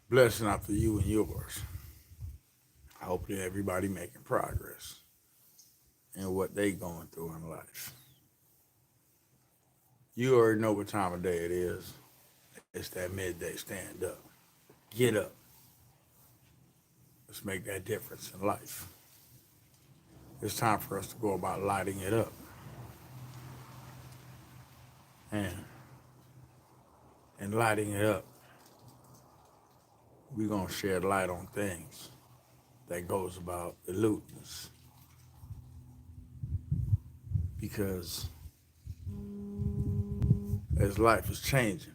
Blessing out to you and yours. Hopefully everybody making progress in what they going through in life. You already know what time of day it is. It's that midday stand up. Get up. Let's make that difference in life. It's time for us to go about lighting it up. And in lighting it up, we're gonna shed light on things that goes about eluding us. Because as life is changing,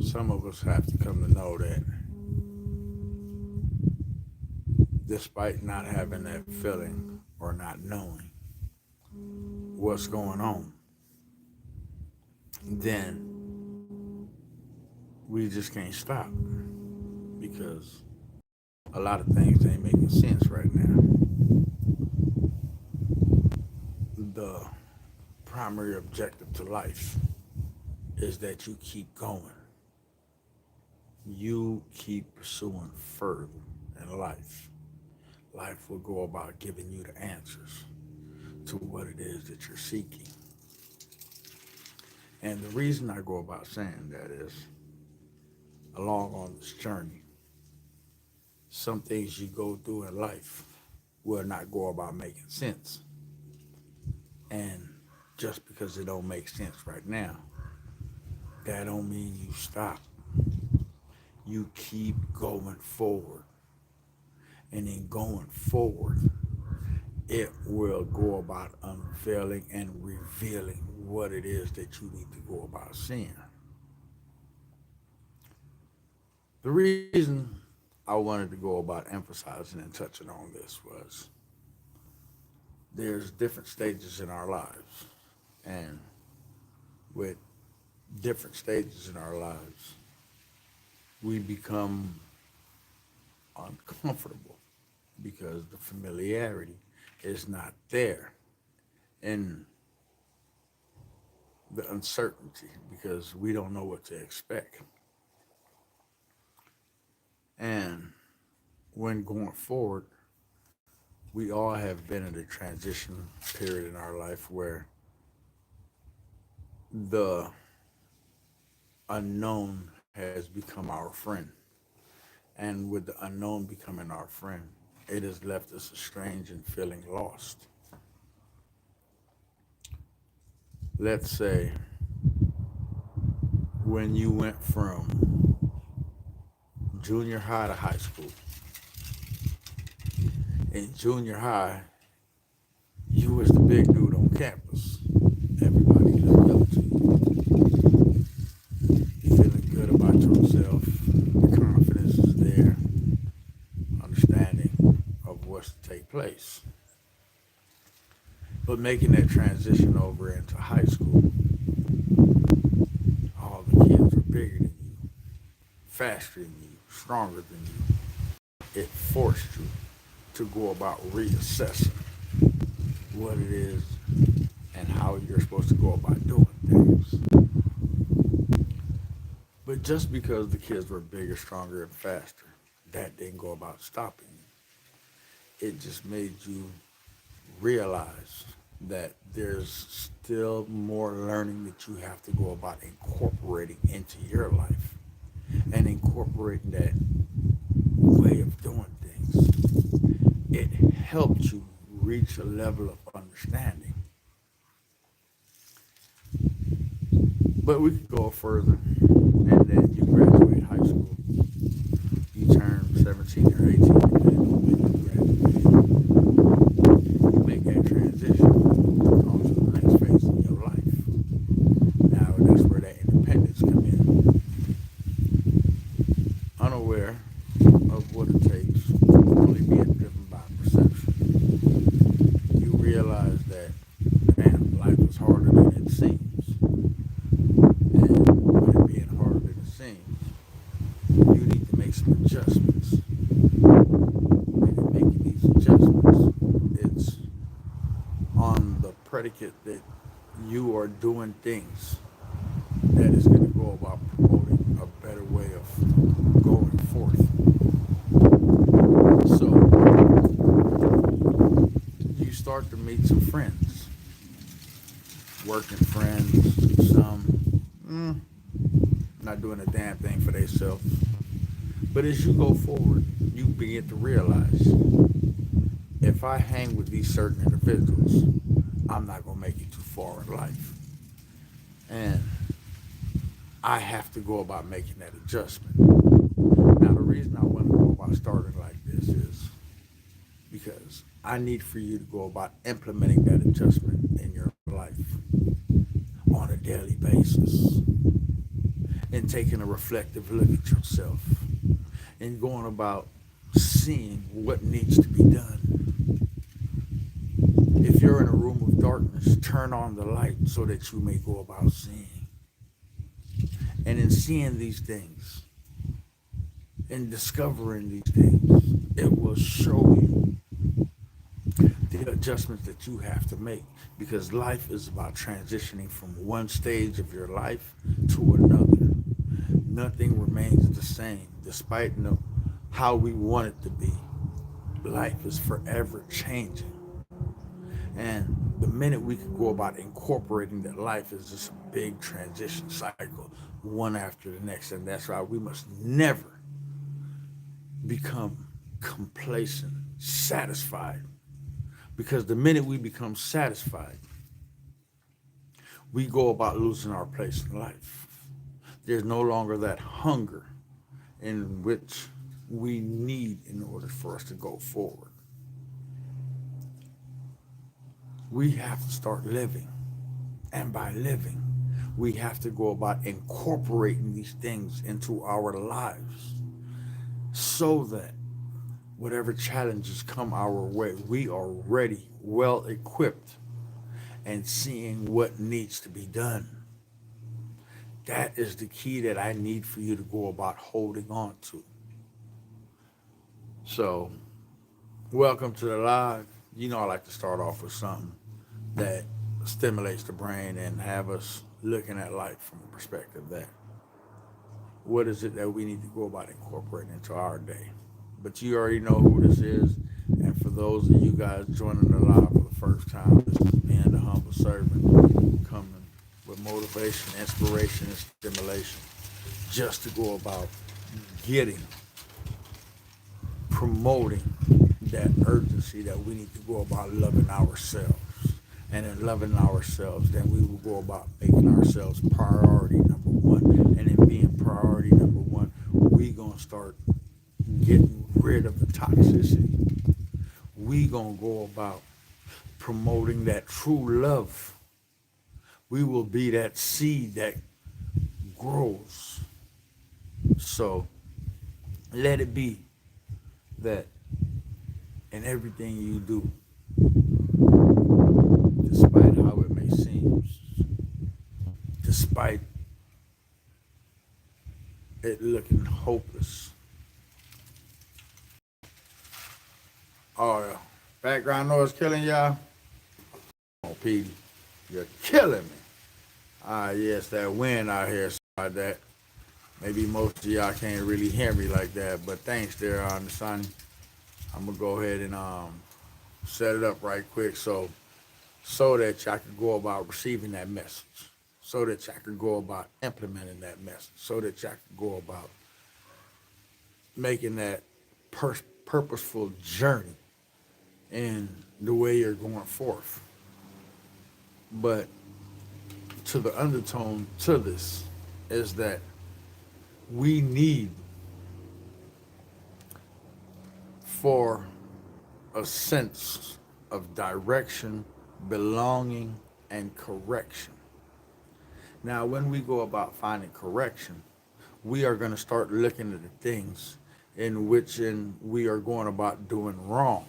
some of us have to come to know that despite not having that feeling or not knowing what's going on, then we just can't stop because a lot of things ain't making sense right now. The primary objective to life is that you keep going. You keep pursuing further in life. Life will go about giving you the answers to what it is that you're seeking. And the reason I go about saying that is along on this journey, some things you go through in life will not go about making sense. And just because it don't make sense right now, that don't mean you stop. You keep going forward. And in going forward, it will go about unveiling and revealing what it is that you need to go about seeing. The reason I wanted to go about emphasizing and touching on this was there's different stages in our lives. And with different stages in our lives, we become uncomfortable because the familiarity is not there. And the uncertainty because we don't know what to expect. And when going forward, we all have been in a transition period in our life where the unknown has become our friend. And with the unknown becoming our friend, it has left us estranged and feeling lost. Let's say when you went from junior high to high school. In junior high, you was the big dude on campus. Everybody looked up to you. Feeling good about yourself. The confidence is there. Understanding of what's to take place. But making that transition over into high school, all the kids are bigger than you, faster than you, stronger than you. It forced you to go about reassessing what it is and how you're supposed to go about doing things. But just because the kids were bigger, stronger, and faster, that didn't go about stopping you. It just made you realize that there's still more learning that you have to go about incorporating into your life and incorporating that way of doing things. It helped you reach a level of understanding. But we could go further, and then you graduate high school. You turn 17 or 18, depending on when you graduate. You make that transition on to the next phase of your life. Now that's where that independence come in. Unaware of what it takes, only being driven by perception. You realize that, damn, life is harder than it seems. And with it being harder than it seems, you need to make some adjustments. And in making these adjustments, it's on the predicate that you are doing things that is going to go about promoting a better way of going forth. So you start to meet some friends, working friends, some not doing a damn thing for themselves. But as you go forward, you begin to realize if I hang with these certain individuals, I'm not going to make it too far in life. And I have to go about making that adjustment. Now, the reason I want to go about starting like this is because I need for you to go about implementing that adjustment in your life on a daily basis and taking a reflective look at yourself and going about seeing what needs to be done. If you're in a room of darkness, turn on the light so that you may go about seeing. And in seeing these things and discovering these things, it will show you the adjustments that you have to make because life is about transitioning from one stage of your life to another. Nothing remains the same despite how we want it to be. Life is forever changing. And the minute we could go about incorporating that life is just a big transition cycle, one after the next. And that's why we must never become complacent, satisfied. Because the minute we become satisfied, we go about losing our place in life. There's no longer that hunger in which we need in order for us to go forward. We have to start living. And by living, we have to go about incorporating these things into our lives so that whatever challenges come our way, we are ready, well equipped, and seeing what needs to be done. That is the key that I need for you to go about holding on to. So, welcome to the live. You know I like to start off with something that stimulates the brain and have us looking at life from a perspective that what is it that we need to go about incorporating into our day. But you already know who this is. And for those of you guys joining the live for the first time, this is me and the humble servant coming with motivation, inspiration, and stimulation just to go about getting, promoting that urgency that we need to go about loving ourselves. And in loving ourselves, then we will go about making ourselves priority number one. And in being priority number one, we gonna start getting rid of the toxicity. We gonna go about promoting that true love. We will be that seed that grows. So let it be that in everything you do, despite how it may seem, despite it looking hopeless. Oh, yeah. Background noise killing y'all? Oh, Petey, you're killing me. Yes, that wind out here, so like that. Maybe most of y'all can't really hear me like that, but thanks there, Sonny. I'm gonna go ahead and set it up right quick so that y'all can go about receiving that message, so that y'all can go about implementing that message, so that y'all can go about making that purposeful journey in the way you're going forth. But to the undertone to this is that we need for a sense of direction, belonging, and correction. Now, when we go about finding correction, we are going to start looking at the things in which we are going about doing wrong.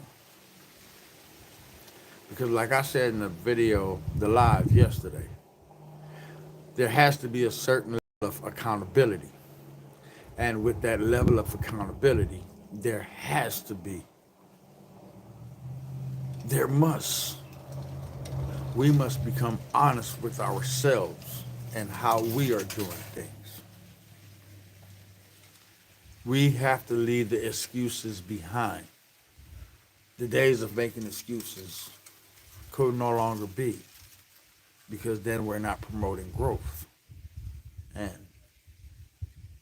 Because like I said in the video, the live yesterday, there has to be a certain level of accountability. And with that level of accountability, we must become honest with ourselves and how we are doing things. We have to leave the excuses behind. The days of making excuses could no longer be, because then we're not promoting growth. And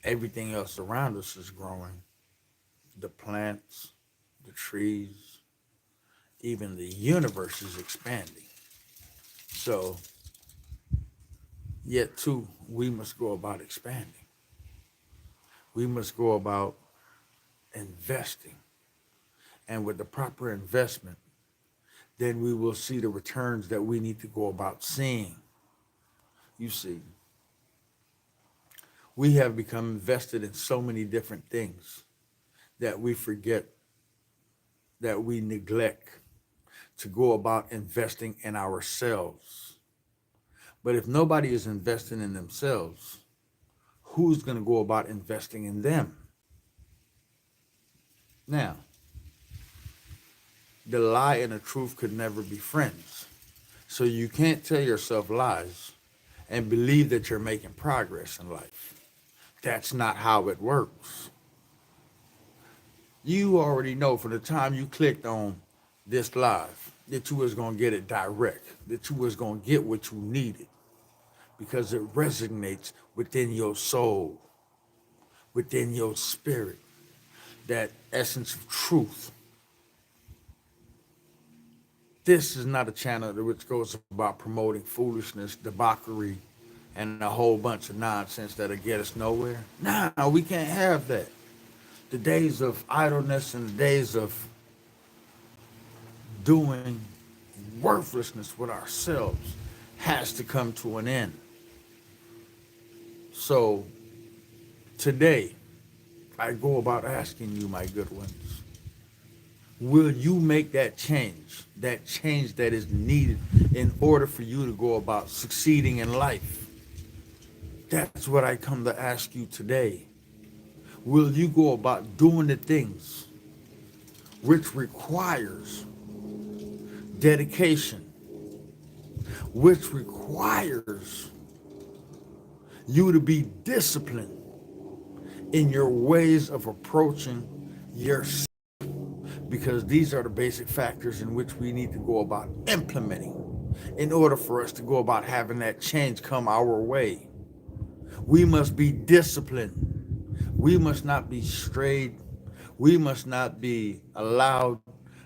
everything else around us is growing. The plants, the trees, even the universe is expanding. So, yet too, we must go about expanding. We must go about investing. And with the proper investment, then we will see the returns that we need to go about seeing. You see, we have become invested in so many different things that we forget, that we neglect to go about investing in ourselves. But if nobody is investing in themselves, who's going to go about investing in them? Now, the lie and the truth could never be friends. So you can't tell yourself lies and believe that you're making progress in life. That's not how it works. You already know from the time you clicked on this live that you was going to get it direct, that you was going to get what you needed, because it resonates within your soul, within your spirit, that essence of truth. This is not a channel which goes about promoting foolishness, debauchery, and a whole bunch of nonsense that'll get us nowhere. Nah, we can't have that. The days of idleness and the days of doing worthlessness with ourselves has to come to an end. So today, I go about asking you, my good ones, will you make that change that is needed in order for you to go about succeeding in life? That's what I come to ask you today. Will you go about doing the things which requires dedication, which requires you to be disciplined in your ways of approaching yourself? Because these are the basic factors in which we need to go about implementing in order for us to go about having that change come our way. We must be disciplined. We must not be strayed. We must not be allowed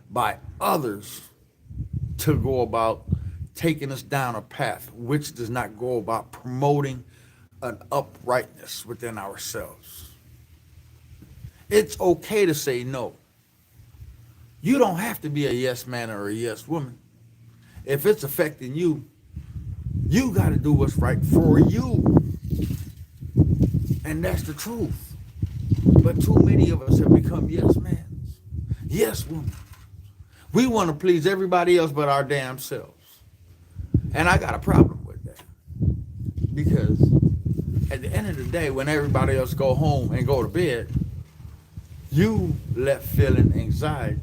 by others to go about taking us down a path which does not go about promoting an uprightness within ourselves. It's okay to say no. You don't have to be a yes man or a yes woman. If it's affecting you, you got to do what's right for you. And that's the truth. But too many of us have become yes men, yes women. We want to please everybody else but our damn selves. And I got a problem with that. Because at the end of the day, when everybody else go home and go to bed, you left feeling anxiety,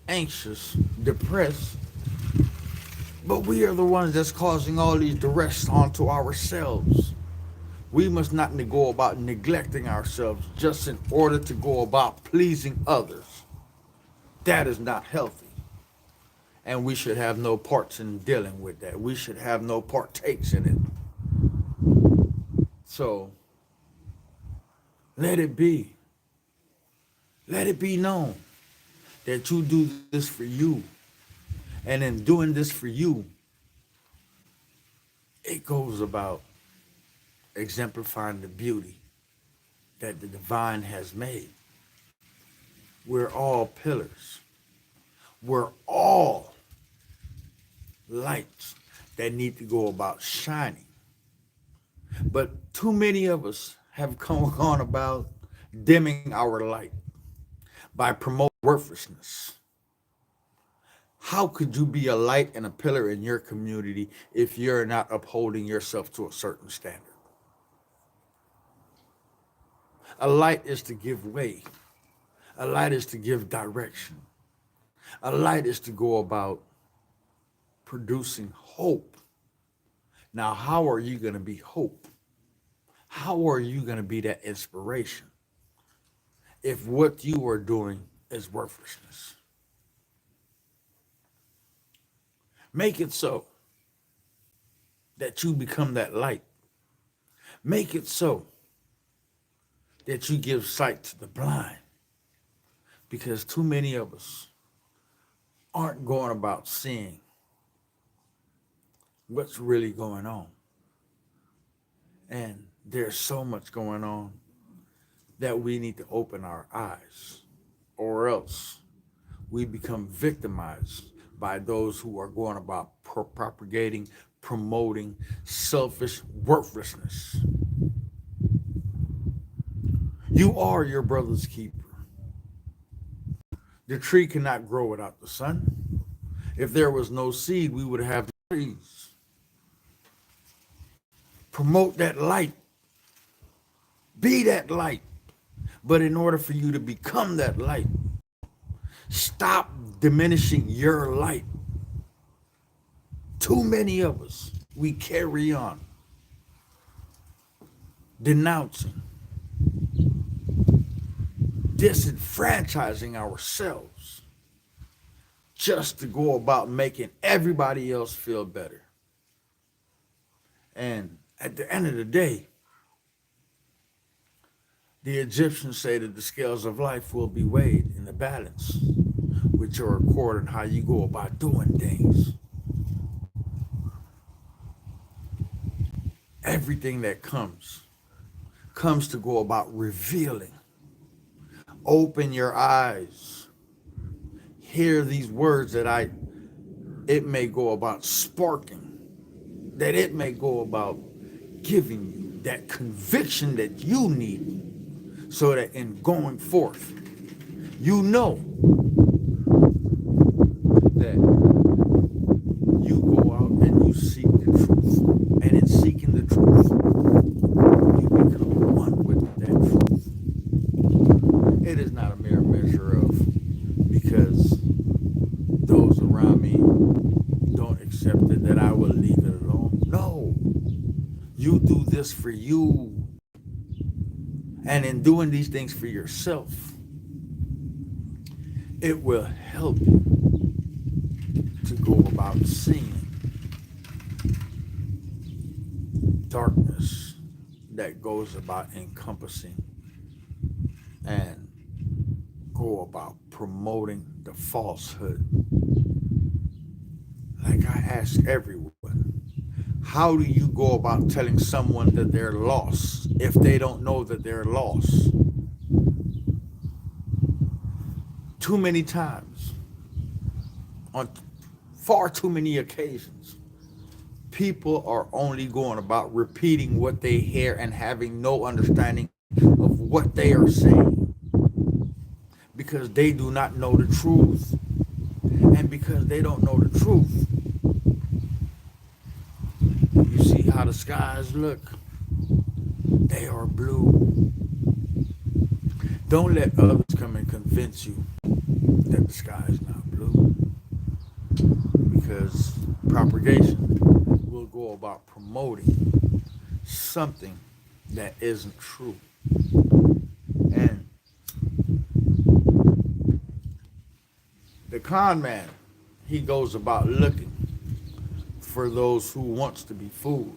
anxious, depressed. But we are the ones that's causing all these duress onto ourselves. We must not go about neglecting ourselves just in order to go about pleasing others. That is not healthy. And we should have no parts in dealing with that. We should have no partakes in it. So let it be. Let it be known that you do this for you. And in doing this for you, it goes about exemplifying the beauty that the divine has made. We're all pillars. We're all lights that need to go about shining. But too many of us have gone about dimming our light by promoting worthlessness. How could you be a light and a pillar in your community if you're not upholding yourself to a certain standard? A light is to give way. A light is to give direction. A light is to go about producing hope. Now, how are you going to be hope? How are you going to be that inspiration? if what you are doing is worthlessness. Make it so that you become that light. Make it so that you give sight to the blind, because too many of us aren't going about seeing what's really going on. And there's so much going on that we need to open our eyes, or else we become victimized by those who are going about propagating, promoting selfish worthlessness. You are your brother's keeper. The tree cannot grow without the sun. If there was no seed, we would have no trees. Promote that light. Be that light. But in order for you to become that light, stop diminishing your light. Too many of us, we carry on denouncing, disenfranchising ourselves just to go about making everybody else feel better. And at the end of the day, the Egyptians say that the scales of life will be weighed in the balance with your accord and how you go about doing things. Everything that comes to go about revealing. Open your eyes. Hear these words that it may go about sparking, that it may go about giving you that conviction that you need, so that in going forth, you know that you go out and you seek the truth. And in seeking the truth, you become one with that truth. It is not a mere measure of, because those around me don't accept it, that I will leave it alone. No. You do this for you. And in doing these things for yourself, it will help you to go about seeing darkness that goes about encompassing and go about promoting the falsehood. Like I ask everyone, how do you go about telling someone that they're lost if they don't know that they're lost? Too many times, on far too many occasions, people are only going about repeating what they hear and having no understanding of what they are saying, because they do not know the truth. And because they don't know the truth, you see how the skies look? They are blue. Don't let others come and convince you that the sky is not blue, because propagation will go about promoting something that isn't true. And the con man, he goes about looking for those who wants to be fooled.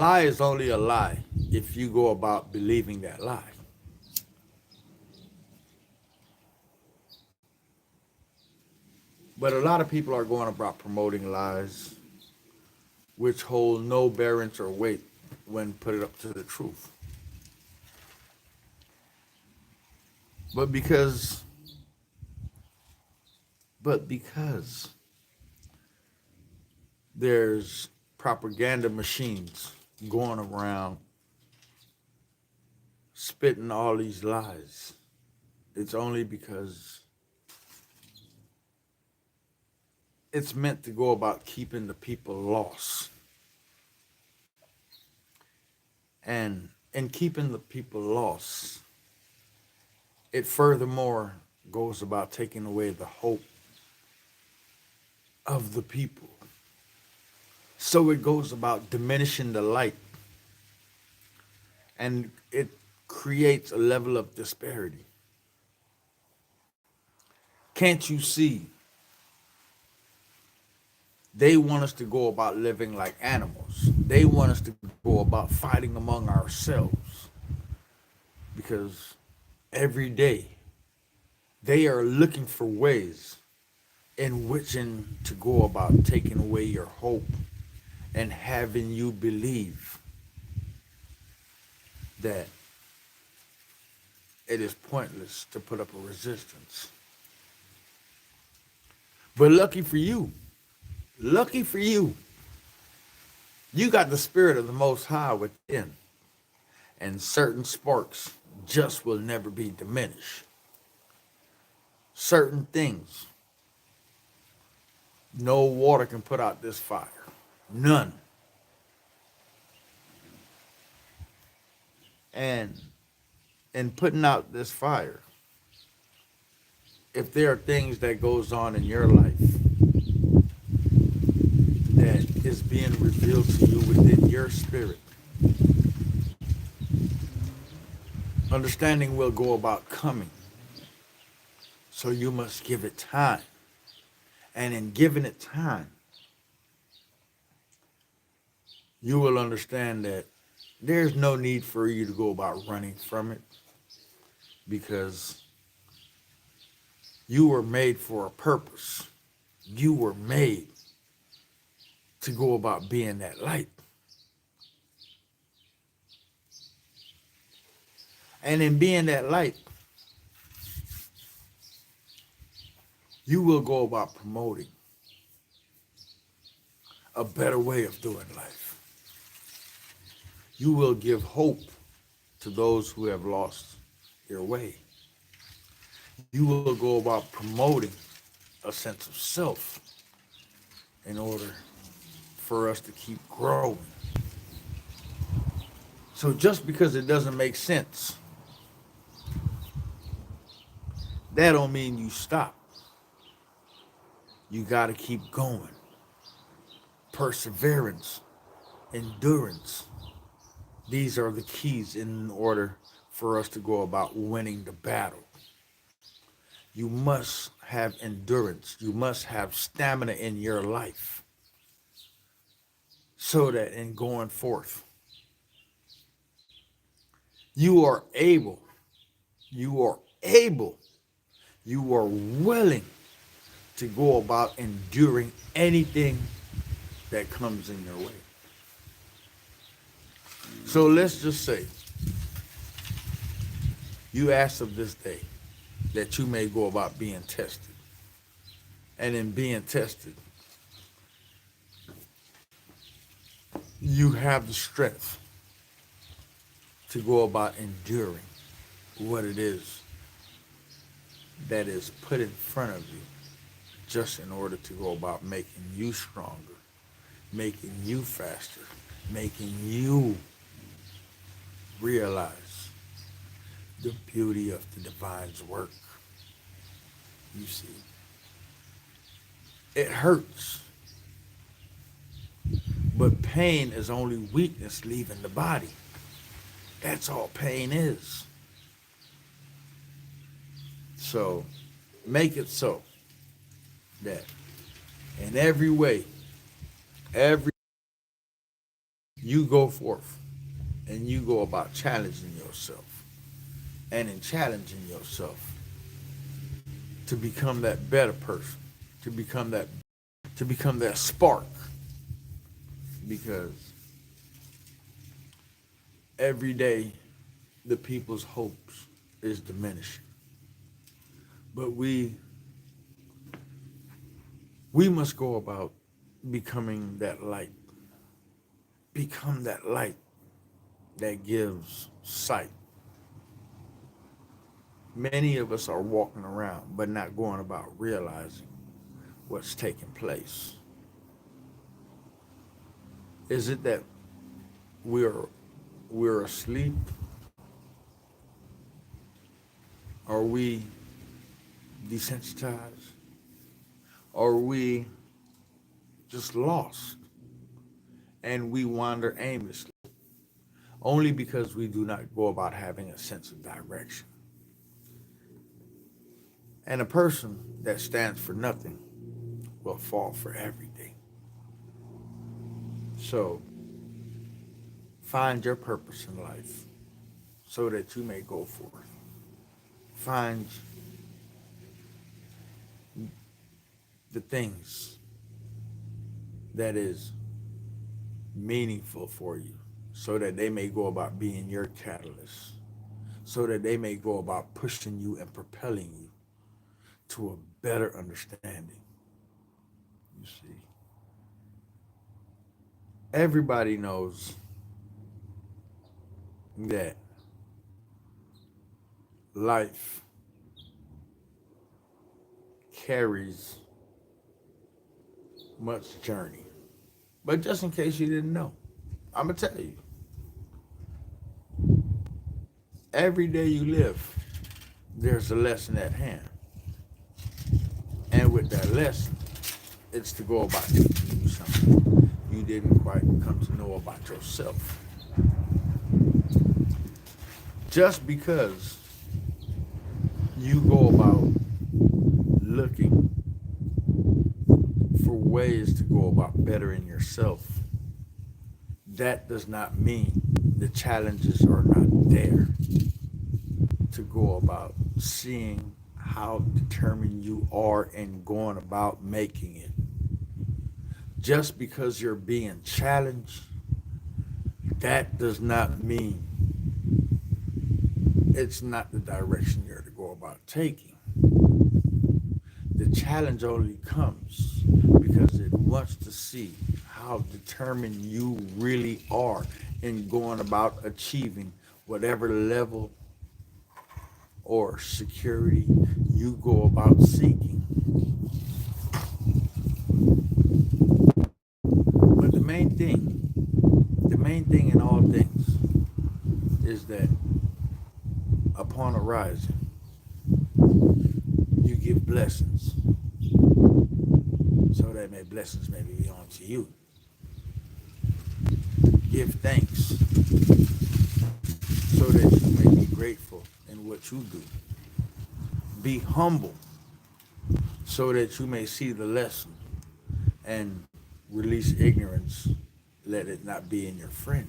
A lie is only a lie if you go about believing that lie. But a lot of people are going about promoting lies which hold no bearance or weight when put it up to the truth. But because there's propaganda machines going around spitting all these lies, it's only because it's meant to go about keeping the people lost. And in keeping the people lost, it furthermore goes about taking away the hope of the people. So it goes about diminishing the light. And it creates a level of disparity. Can't you see? They want us to go about living like animals. They want us to go about fighting among ourselves because every day they are looking for ways in which to go about taking away your hope and having you believe that it is pointless to put up a resistance. But lucky for you got the spirit of the Most High within, and certain sparks just will never be diminished. Certain things, no water can put out this fire. None. And in putting out this fire, if there are things that goes on in your life that is being revealed to you within your spirit, understanding will go about coming. So you must give it time. And in giving it time, you will understand that there's no need for you to go about running from it because you were made for a purpose. You were made to go about being that light. And in being that light, you will go about promoting a better way of doing life. You will give hope to those who have lost their way. You will go about promoting a sense of self in order for us to keep growing. So just because it doesn't make sense, that don't mean you stop. You got to keep going. Perseverance, endurance. These are the keys in order for us to go about winning the battle. You must have endurance. You must have stamina in your life so that in going forth, you are able, you are able, you are willing to go about enduring anything that comes in your way. So let's just say you ask of this day that you may go about being tested. And in being tested, you have the strength to go about enduring what it is that is put in front of you just in order to go about making you stronger, making you faster, making you realize the beauty of the divine's work. You see, it hurts, but pain is only weakness leaving the body. That's all pain is. So make it so that in every way, you go forth and you go about challenging yourself. And in challenging yourself to become that better person, to become that spark. Because every day the people's hopes is diminishing. But we must go about becoming that light. Become that light that gives sight. Many of us are walking around but not going about realizing what's taking place. Is it that we're asleep? Are we desensitized? Are we just lost and we wander aimlessly? only because we do not go about having a sense of direction. And a person that stands for nothing will fall for everything. So find your purpose in life so that you may go for it. Find the things that is meaningful for you so that they may go about being your catalyst, so that they may go about pushing you and propelling you to a better understanding. You see, everybody knows that life carries much journey. But just in case you didn't know, I'm going to tell you, every day you live, there's a lesson at hand. And with that lesson, it's to go about teaching you something you didn't quite come to know about yourself. Just because you go about looking for ways to go about bettering yourself, that does not mean the challenges are not there to go about seeing how determined you are and going about making it. Just because you're being challenged, that does not mean it's not the direction you're to go about taking. The challenge only comes because it wants to see how determined you really are in going about achieving whatever level or security you go about seeking. But the main thing in all things is that upon arising, you give blessings so that blessings may be unto you. Give thanks so that you may be grateful in what you do. Be humble so that you may see the lesson and release ignorance. Let it not be in your friend.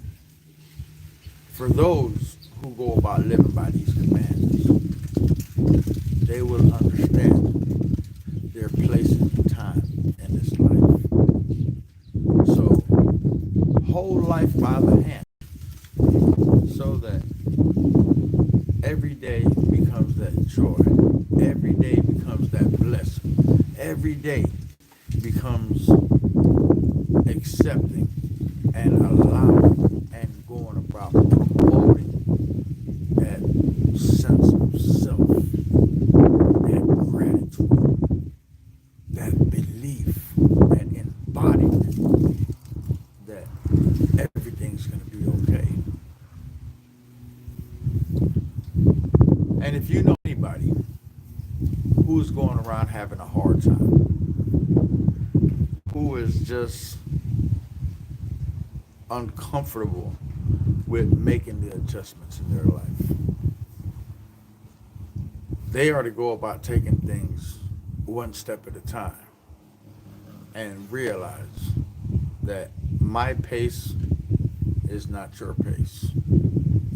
For those who go about living by these commands, they will understand their place in time in this life. So hold life by the hand so that every day becomes that joy. Every day becomes that blessing. Every day becomes accepting and allowing and going about promoting that sense of self, that gratitude, that belief, that embodiment that everything's going to be okay. And if you know anybody who's going around having a hard time, who is just uncomfortable with making the adjustments in their life, they are to go about taking things one step at a time and realize that my pace is not your pace.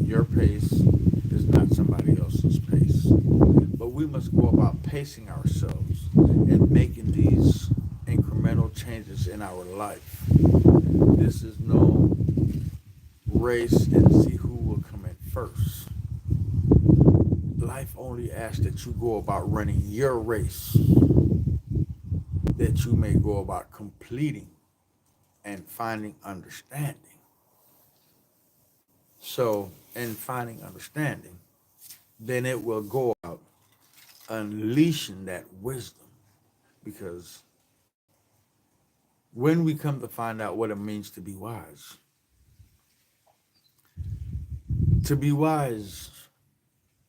Your pace is not somebody else's pace. But we must go about pacing ourselves and making these incremental changes in our life. This is no race and see who will come in first. Life only asks that you go about running your race, that you may go about completing and finding understanding. So, in finding understanding, then it will go out unleashing that wisdom. Because when we come to find out what it means to be wise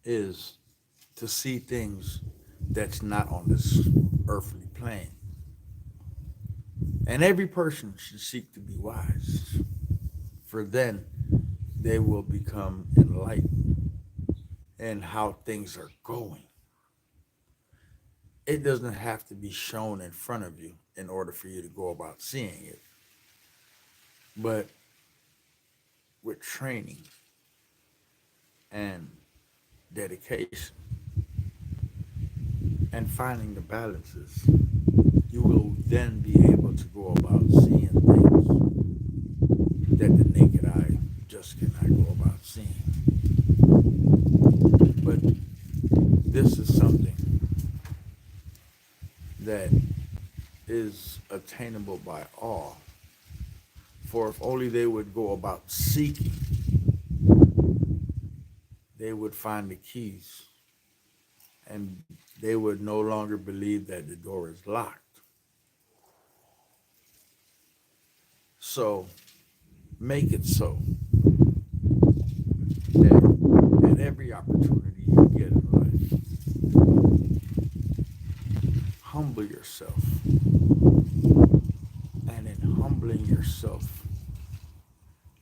is to see things that's not on this earthly plane. And every person should seek to be wise. For then they will become enlightened in how things are going. It doesn't have to be shown in front of you in order for you to go about seeing it. But with training and dedication and finding the balances, you will then be able to go about seeing things that the naked eye just cannot go about seeing. But this is something that is attainable by all. For if only they would go about seeking, they would find the keys and they would no longer believe that the door is locked. So make it so that at every opportunity you get in life, humble yourself. And in humbling yourself,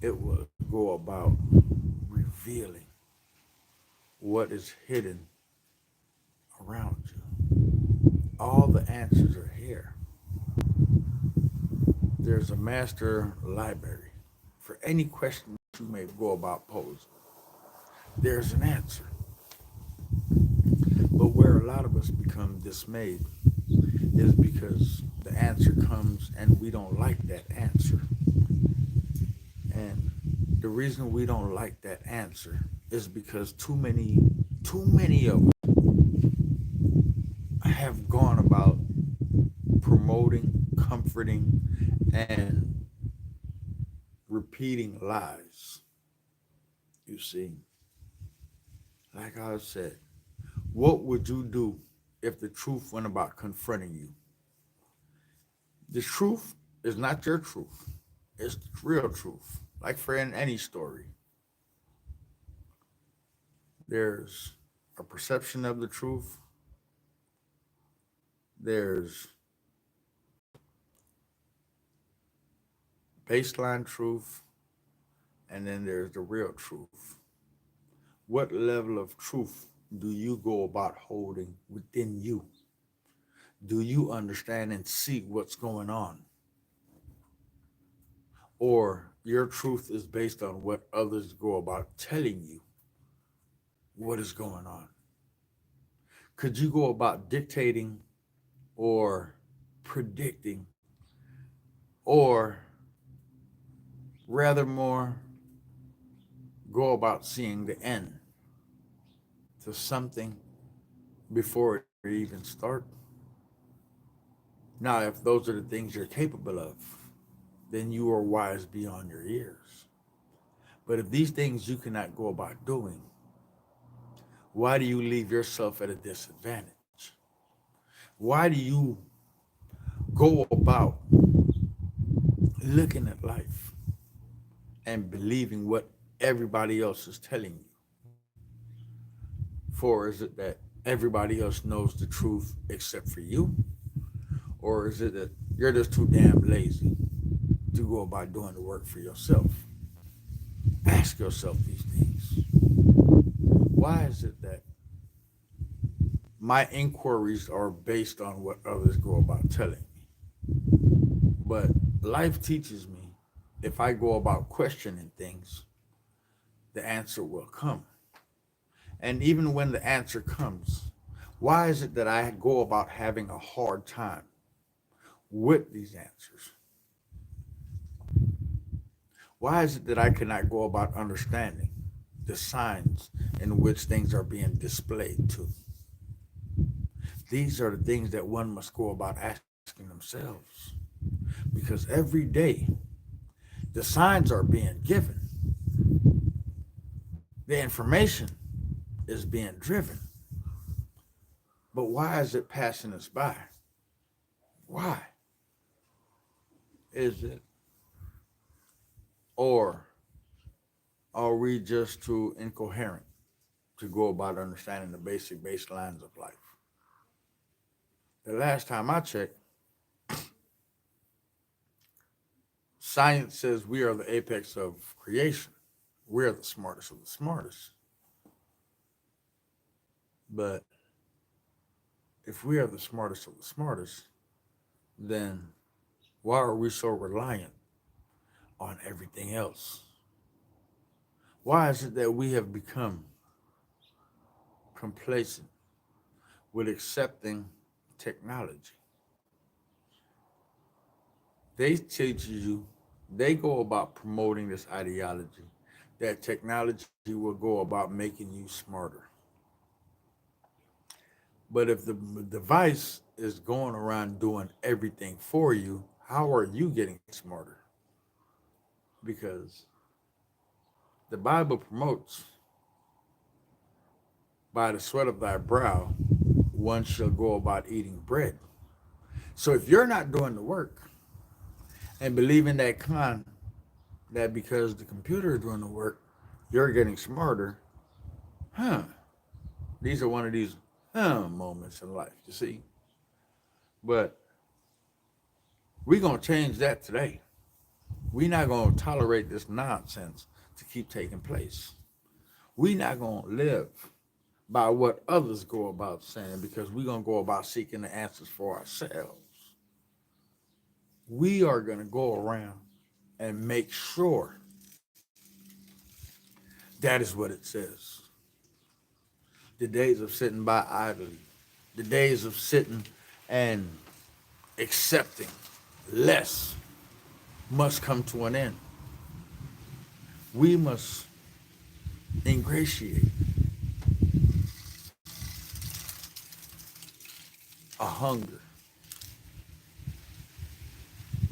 it will go about revealing what is hidden around you. All the answers are here. There's a master library for any question you may go about posing. There's an answer. But where a lot of us become dismayed is because the answer comes and we don't like that answer. And the reason we don't like that answer is because too many of us have gone about promoting, comforting, and repeating lies. You see, like I said, what would you do if the truth went about confronting you? The truth is not your truth. It's the real truth. Like for in any story, there's a perception of the truth, there's baseline truth, and then there's the real truth. What level of truth do you go about holding within you? Do you understand and see what's going on? Or your truth is based on what others go about telling you what is going on? Could you go about dictating or predicting or rather more go about seeing the end to something before it even starts? Now, if those are the things you're capable of, then you are wise beyond your years. But if these things you cannot go about doing, why do you leave yourself at a disadvantage? Why do you go about looking at life and believing what everybody else is telling you? For is it that everybody else knows the truth except for you? Or is it that you're just too damn lazy to go about doing the work for yourself? Ask yourself these things. Why is it that my inquiries are based on what others go about telling me? But life teaches me if I go about questioning things, the answer will come. And even when the answer comes, why is it that I go about having a hard time with these answers? Why is it that I cannot go about understanding the signs in which things are being displayed to? These are the things that one must go about asking themselves. Because every day the signs are being given, the information is being driven. But why is it passing us by? Why is it? Or are we just too incoherent to go about understanding the basic baselines of life? The last time I checked, science says we are the apex of creation. we're the smartest of the smartest. But if we are the smartest of the smartest, then why are we so reliant on everything else? Why is it that we have become complacent with accepting technology? They teach you, they go about promoting this ideology that technology will go about making you smarter. But if the device is going around doing everything for you, how are you getting smarter? Because the Bible promotes by the sweat of thy brow, one shall go about eating bread. So if you're not doing the work and believing that that because the computer is doing the work, you're getting smarter, huh? These are one of these moments in life, you see. But we're gonna change that today. We're not gonna tolerate this nonsense to keep taking place. We're not gonna live by what others go about saying because we're gonna go about seeking the answers for ourselves. We are gonna go around and make sure that is what it says. The days of sitting by idly, the days of sitting and accepting less must come to an end. We must ingratiate a hunger,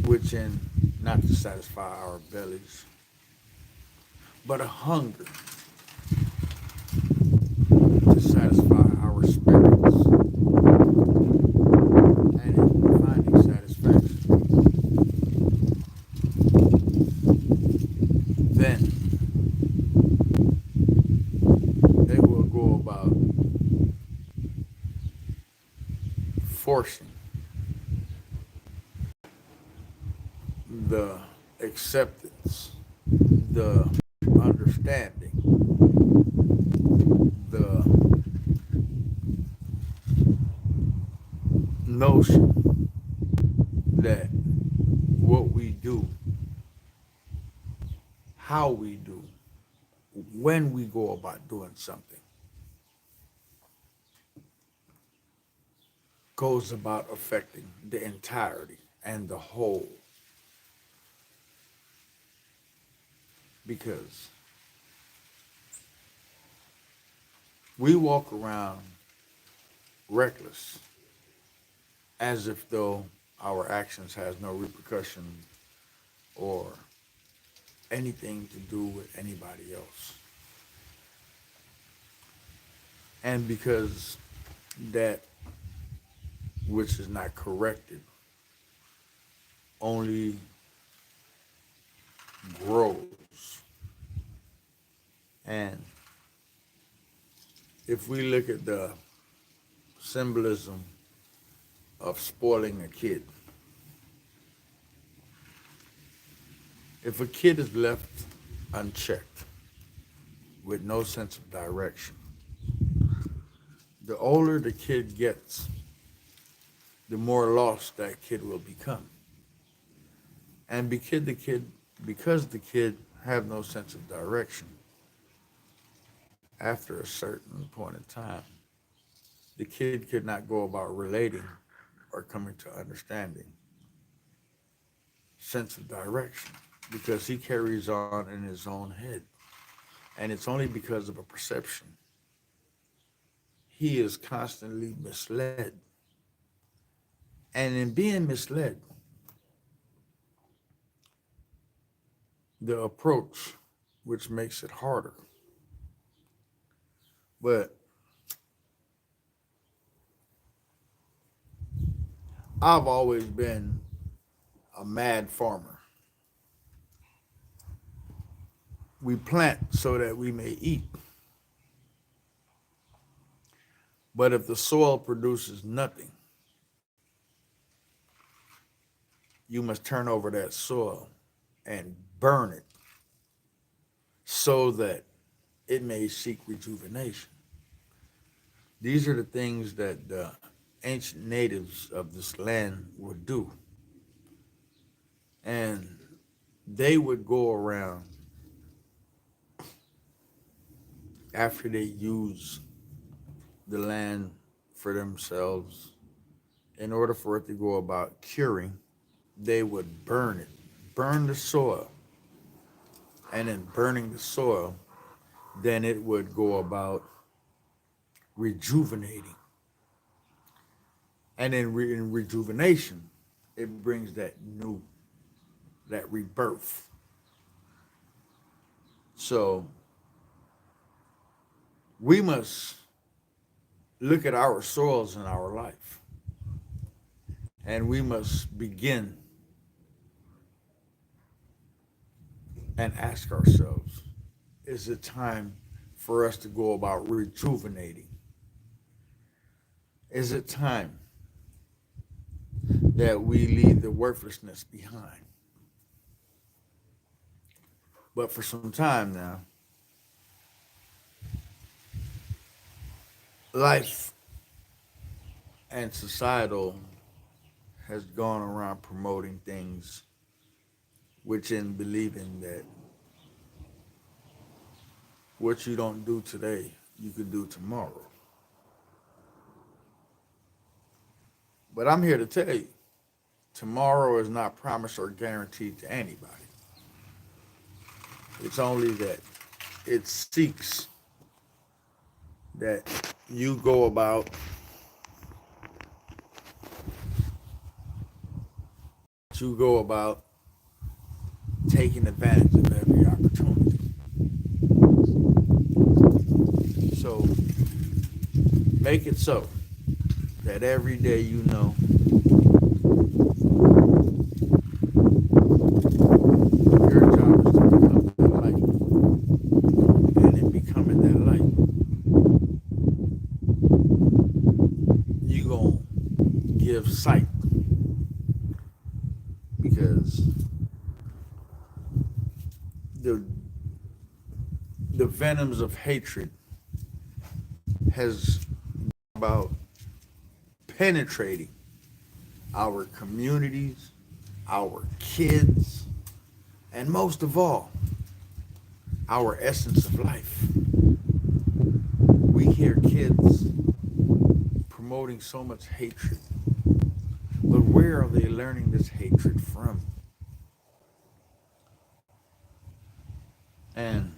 which in not to satisfy our bellies, but a hunger to satisfy our spirits, and in finding satisfaction, then they will go about forcing the acceptance, the understanding, the notion that what we do, how we do, when we go about doing something, goes about affecting the entirety and the whole. Because we walk around reckless as if though our actions has no repercussion or anything to do with anybody else. And because that which is not corrected only grows. And if we look at the symbolism of spoiling a kid, if a kid is left unchecked with no sense of direction, the older the kid gets, the more lost that kid will become. And because the kid have no sense of direction, after a certain point in time, the kid could not go about relating or coming to understanding sense of direction because he carries on in his own head. And it's only because of a perception. He is constantly misled. And in being misled, the approach, which makes it harder. But I've always been a mad farmer. We plant so that we may eat. But if the soil produces nothing, you must turn over that soil and burn it so that it may seek rejuvenation. These are the things that the ancient natives of this land would do. And they would go around after they use the land for themselves in order for it to go about curing. They would burn it, burn the soil, and in burning the soil, then it would go about rejuvenating. And in rejuvenation, it brings that new, that rebirth. So we must look at our soils in our life, and we must begin and ask ourselves, is it time for us to go about rejuvenating? Is it time that we leave the worthlessness behind? But for some time now, life and societal has gone around promoting things which in believing that what you don't do today, you can do tomorrow. But I'm here to tell you, tomorrow is not promised or guaranteed to anybody. It's only that it seeks that you go about taking advantage of every opportunity. So make it so that every day you know your job is to become that light. And in becoming that light, you gonna give sight, because the the venoms of hatred has about penetrating our communities, our kids, and most of all, our essence of life. We hear kids promoting so much hatred, but where are they learning this hatred from? And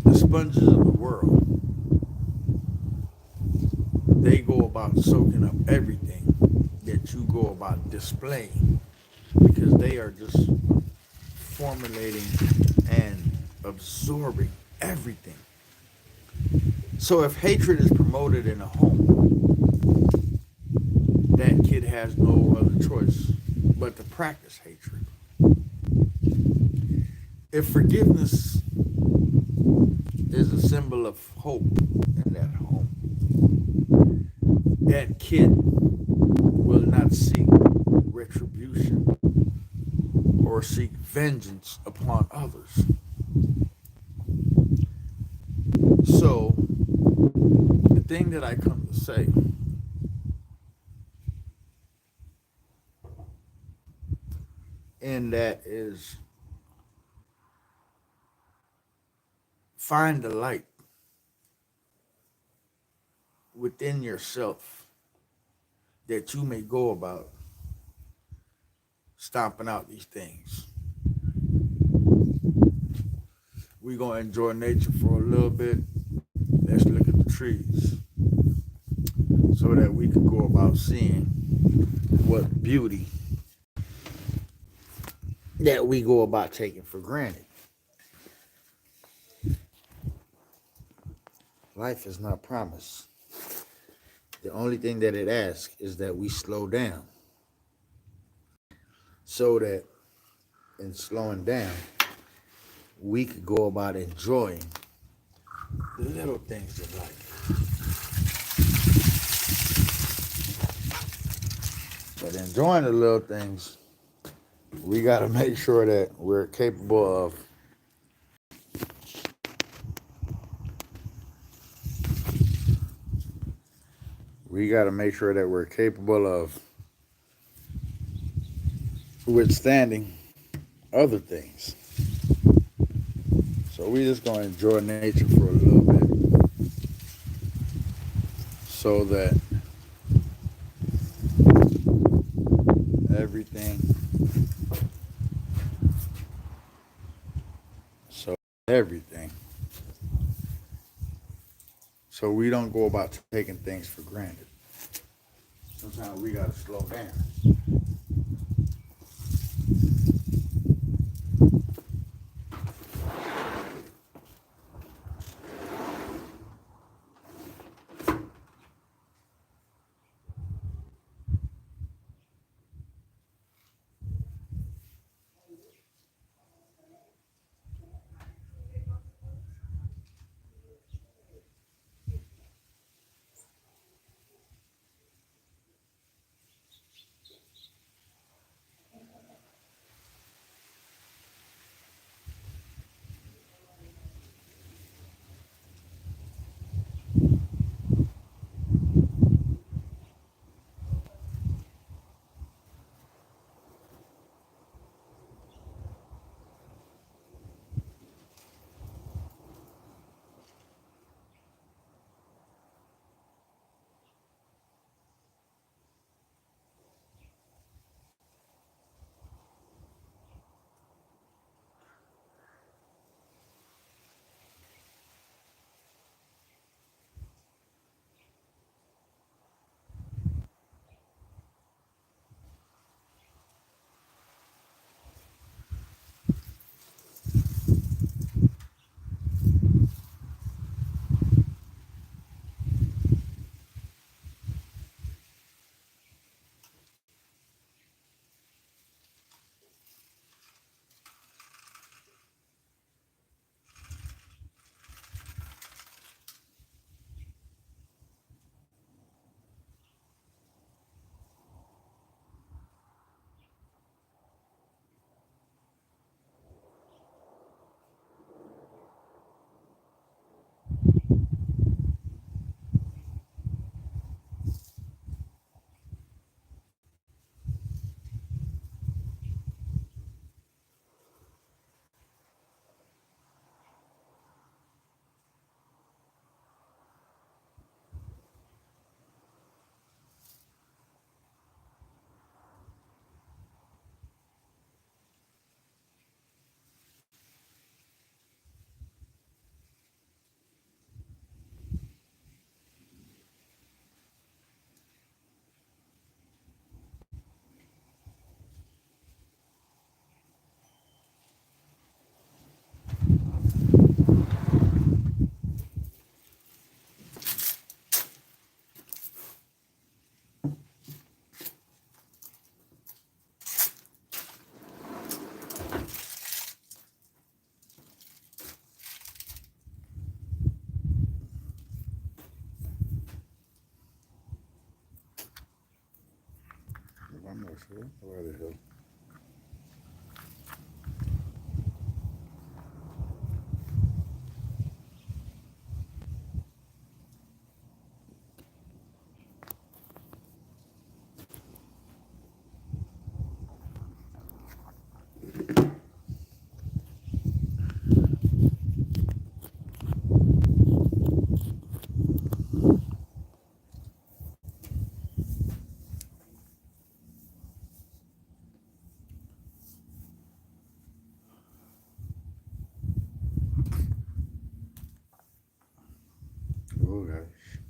the sponges of the world, they go about soaking up everything that you go about displaying, because they are just formulating and absorbing everything. So if hatred is promoted in a home, that kid has no other choice but to practice hatred. If forgiveness is a symbol of hope in that home, that kid will not seek retribution or seek vengeance upon others. So, the thing that I come to say in that is, find the light within yourself that you may go about stomping out these things. We're going to enjoy nature for a little bit. Let's look at the trees so that we can go about seeing what beauty that we go about taking for granted. Life is not promised. The only thing that it asks is that we slow down, so that in slowing down, we could go about enjoying the little things in life. But enjoying the little things, we got to make sure that we're capable of we got to make sure that we're capable of withstanding other things. So we just gonna enjoy nature for a little bit, so that everything, so everything, so we don't go about taking things for granted. Sometimes we gotta slow down. One more, sir. Where the hell? Oh gosh.